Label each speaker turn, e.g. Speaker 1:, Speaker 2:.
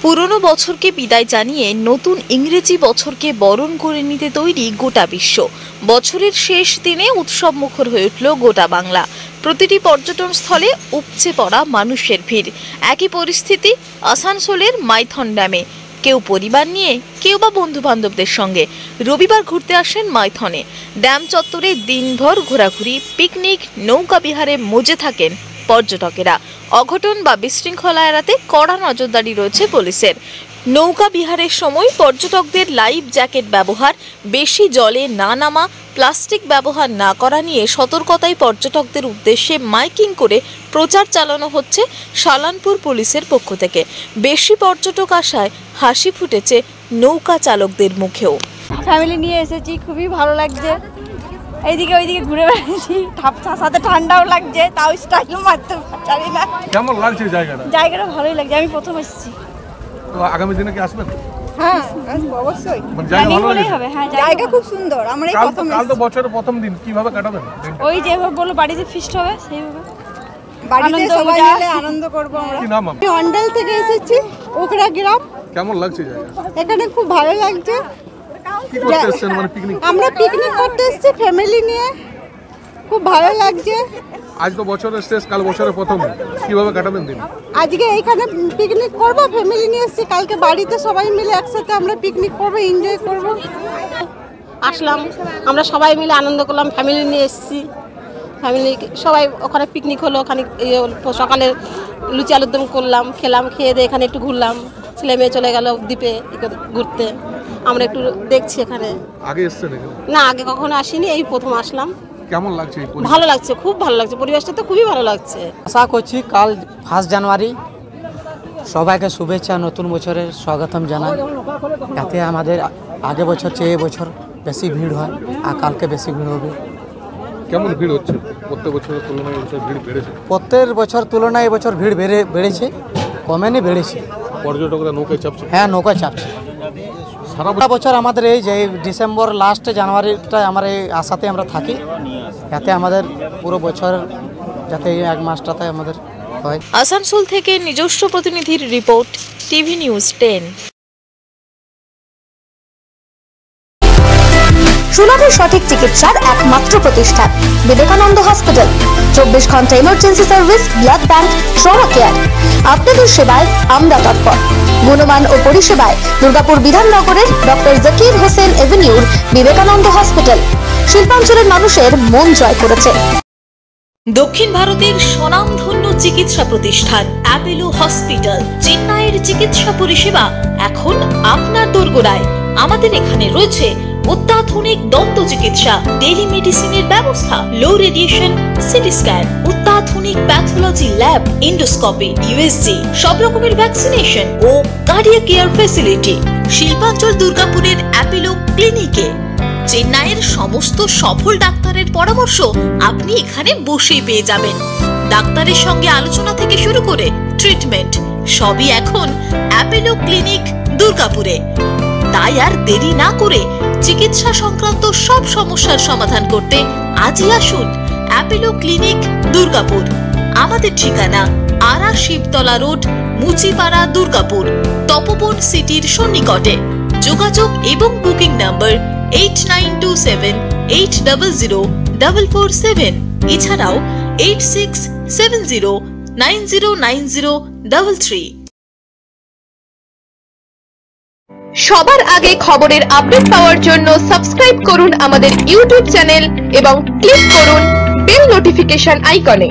Speaker 1: পুরনো বছরকে বিদায় জানিয়ে নতুন ইংরেজি বছরকে বরণ করে নিতে তৈরি গোটা বিশ্ব। বছরের শেষ দিনে উৎসব মুখর হয়ে উঠল গোটা বাংলা। প্রতিটি পর্যটন স্থলে উপচে পড়া মানুষের ভিড়। একই পরিস্থিতি আসানসোলের মাইথন ড্যামে। কেউ পরিবার নিয়ে, কেউ বা বন্ধু বান্ধবদের সঙ্গে রবিবার ঘুরতে আসেন মাইথনে। ড্যাম চত্বরে দিনভর ঘোরাঘুরি, পিকনিক, নৌকা বিহারে মজে থাকেন পর্যটকেরা। অঘটন বা বিশৃঙ্খলা এড়াতে কড়া নজরদারি রয়েছে পুলিশের। নৌকা বিহারের সময় পর্যটকদের লাইফ জ্যাকেট ব্যবহার, বেশি জলে না নামা, প্লাস্টিক ব্যবহার না করা নিয়ে সতর্কতায় পর্যটকদের উদ্দেশ্যে মাইকিং করে প্রচার চালানো হচ্ছে সালানপুর পুলিশের পক্ষ থেকে। বেশি পর্যটক আসায় হাসি ফুটেছে নৌকা চালকদের মুখেও।
Speaker 2: ফ্যামিলি নিয়ে এসেছি, খুবই ভালো লাগছে। এইদিকে ওইদিকে ঘুরে বেড়াচ্ছি, সাথে ঠান্ডাও লাগছে, তাও স্টাইল মারতে পারি না।
Speaker 3: কেমন লাগছে জায়গাটা?
Speaker 2: জায়গাটা ভালোই লাগছে, আমি প্রথম এসেছি।
Speaker 3: তো আগামী দিনে কি আসবেন?
Speaker 2: হ্যাঁ অবশ্যই,
Speaker 3: জায়গা ভালো লাগছে।
Speaker 2: হ্যাঁ জায়গা খুব সুন্দর। আমরা এই প্রথম
Speaker 3: কাল তো বছরের প্রথম দিন, কিভাবে কাটাবেন?
Speaker 2: ওই যেভাবে বললো বাড়িতে ফিস্ট হবে সেইভাবে বাড়িতে সবাই মিলে আনন্দ করব আমরা।
Speaker 3: কি নাম আপনার?
Speaker 2: আমি অন্ডাল থেকে এসেছি, ওকরা গ্রাম।
Speaker 3: কেমন লাগছে জায়গা?
Speaker 2: এখানে খুব ভালো লাগছে।
Speaker 3: কি করতে এসেছেন? মানে পিকনিক?
Speaker 2: আমরা পিকনিক করতে এসেছি ফ্যামিলি নিয়ে, খুব ভালো লাগছে।
Speaker 3: আজ তো বছরের শেষ, কাল বছরের প্রথম, কিভাবে কাটাবেন দিন?
Speaker 2: আজকে এইখানে পিকনিক করব, ফ্যামিলি নিয়ে এসেছি। কালকে বাড়িতে সবাই মিলে একসাথে আমরা পিকনিক করব, এনজয় করব।
Speaker 4: আসলাম, আমরা সবাই মিলে আনন্দ করলাম, ফ্যামিলি নিয়ে এসেছি। ফ্যামিলি সবাই ওখানে পিকনিক হলো, ওখানে সকালে লুচি আলুর দম করলাম, খেলাম, খেয়ে দিয়ে এখানে একটু ঘুরলাম। ছেলে মেয়ে চলে গেল দ্বীপে ঘুরতে, আমরা একটু দেখছি এখানে।
Speaker 3: আগে এসেছেন?
Speaker 4: না, আগে কখনো আসিনি, এই প্রথম আসলাম।
Speaker 3: কেমন লাগছে?
Speaker 4: ভালো লাগছে, খুব ভালো লাগছে, পরিবেশটা তো খুবই ভালো লাগছে।
Speaker 5: আশা করছি কাল 1 জানুয়ারি সবাইকে শুভেচ্ছা, নতুন বছরের স্বাগতম জানাই। যাতে আমাদের আগে বছর চেয়ে এবছর বেশি ভিড় হয়, আর কালকে বেশি ভিড় হবে।
Speaker 3: কেমন ভিড় হচ্ছে? প্রত্যেক বছরের তুলনায় এবছর ভিড় বেড়েছে?
Speaker 5: প্রত্যেক বছর তুলনায় এবছর ভিড় বেড়েছে, কমেনি বেড়েছে।
Speaker 3: পর্যটকরা নৌকায় চাপছে?
Speaker 5: হ্যাঁ, নৌকায় চাপছে। সারা বছর আমাদের এই যে ডিসেম্বর লাস্টে জানুয়ারিটা আমার এই আশাতে আমরা থাকি, যাতে আমাদের পুরো বছর যাতে এই 1 মাসটাতে আমাদের হয়।
Speaker 1: আসানসোল থেকে নিজস্ব প্রতিনিধির রিপোর্ট, টিভি নিউজ 10।
Speaker 6: সুলভ সঠিক চিকিৎসার একমাত্র প্রতিষ্ঠান বিবেকানন্দ হসপিটাল। 24 ঘন্টা emergency service, blood bank, trauma care. আপনাদের সেবায় আমরা তৎপর। গুণমান ও পরিষেবায় দুর্গাপুর বিধাননগরের ডক্টর জাকির হোসেন এভিনিউর বিবেকানন্দ হসপিটাল শিল্পাঞ্চলের মানুষের মন জয় করেছে।
Speaker 1: দক্ষিণ ভারতের স্বনামধন্য চিকিৎসা প্রতিষ্ঠান অ্যাপেলো হসপিটাল। চেন্নাইয়ের চিকিৎসা পরিষেবা এখন আপনার দোরগোড়ায়। আমাদের এখানে রয়েছে অত্যাধুনিক দন্ত চিকিৎসা, টেলিমেডিসিনের ব্যবস্থা, লো রেডিয়েশন সিটি স্ক্যান, অত্যাধুনিক প্যাথোলজি ল্যাব, এন্ডোস্কোপি, ইউএসজি, সব রকমের ভ্যাকসিনেশন ও কার্ডিয়াক কেয়ার ফ্যাসিলিটি। শিল্পাঞ্চল দুর্গাপুরের অ্যাপেলো ক্লিনিকে চেন্নাইয়ের সমস্ত সফল ডাক্তারের পরামর্শ আপনি এখানে বসেই পেয়ে যাবেন। ডাক্তারের সঙ্গে আলোচনা থেকে শুরু করে ট্রিটমেন্ট সবই এখন অ্যাপেলো ক্লিনিক দুর্গাপুরে। তাই আর দেরি না করে চিকিৎসা সংক্রান্ত সব সমস্যার সমাধান করতে আজই আসুন অ্যাপেলো ক্লিনিক দুর্গাপুর। আমাদের ঠিকানা আরা শিবতলা রোড, মুচিপাড়া, দুর্গাপুর, তপবন সিটির সন্নিকটে। যোগাযোগ এবং বুকিং নাম্বার 8927800447, এছাড়াও 8670909033।
Speaker 7: সবার আগে খবরের আপডেট পাওয়ার জন্য সাবস্ক্রাইব করুন আমাদের ইউটিউব চ্যানেল এবং ক্লিক করুন বেল নোটিফিকেশন আইকনে।